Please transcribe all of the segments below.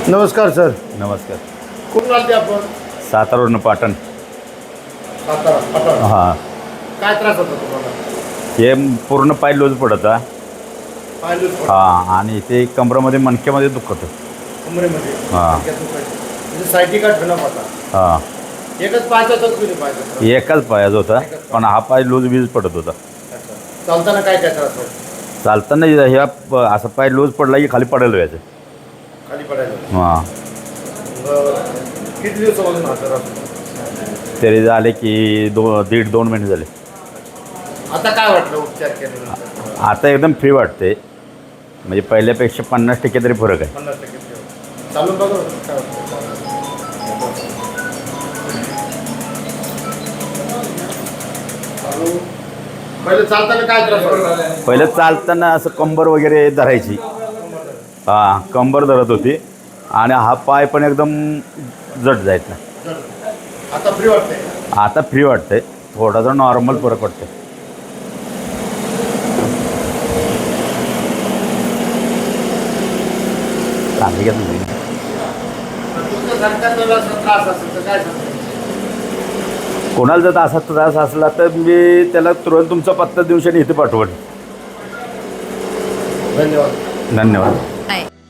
नमस्कार सर. नमस्कार. कुठून आलते आपण? सातारावरून पाटण. सातारा पाटण. हां. काय त्रास होता तुम्हाला? हे पूर्ण पाय लूज पडता. पाय लूज पडतो. हां, आणि ते कमरेमध्ये मणक्यामध्ये दुखतं. कमरेमध्ये. हां. म्हणजे सायटिका ठेवला होता. हां, एकच पायचा होता तुम्ही पायचा? एकाच पायाचा होता, पण हा पाय लूज बीज पडत होता. चालताना काय काय त्रास होता? चालताना ह्या असा पाय लूज पडला की खाली पडायला व्हायचं. खाली पडायला. हां, किती दिवसापासून हा त्रास? तरी झाले की 1.5-2 महिने झाले. आता काय वाटलं उपचार केल्यानंतर? आता एकदम फ्री वाटते, म्हणजे पहिल्यापेक्षा 50% तरी फरक आहे. 50% चालून बघा काय वाटतं. पहिले चालताना काय त्रास होता? पहिलं चालताना असं कंबर वगैरे धरायची. हां, कंबर धरत होती आणि हा पाय पण एकदम जड जायचा. आता फ्री वाटते. आता फ्री वाटते, थोडासा नॉर्मल फरक वाटते. चांगली का तुम्ही? तुमच्या घरच्यांना असा त्रास असेल तर काय सांगता? कोणाला जर असा त्रास असला तर मी त्याला तुरंत तुमचा पत्ता दिवशी इथे पाठवण. धन्यवाद. धन्यवाद.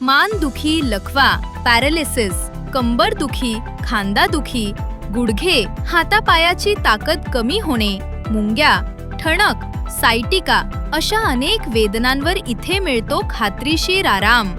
मान दुखी, लकवा, पॅरालिसिस, कंबर दुखी, खांदा दुखी, गुडघे, हातापायाची ताकद कमी होणे, मुंग्या, ठणक, सायटिका अशा अनेक वेदनांवर इथे मिळतो खात्रीशीर आराम.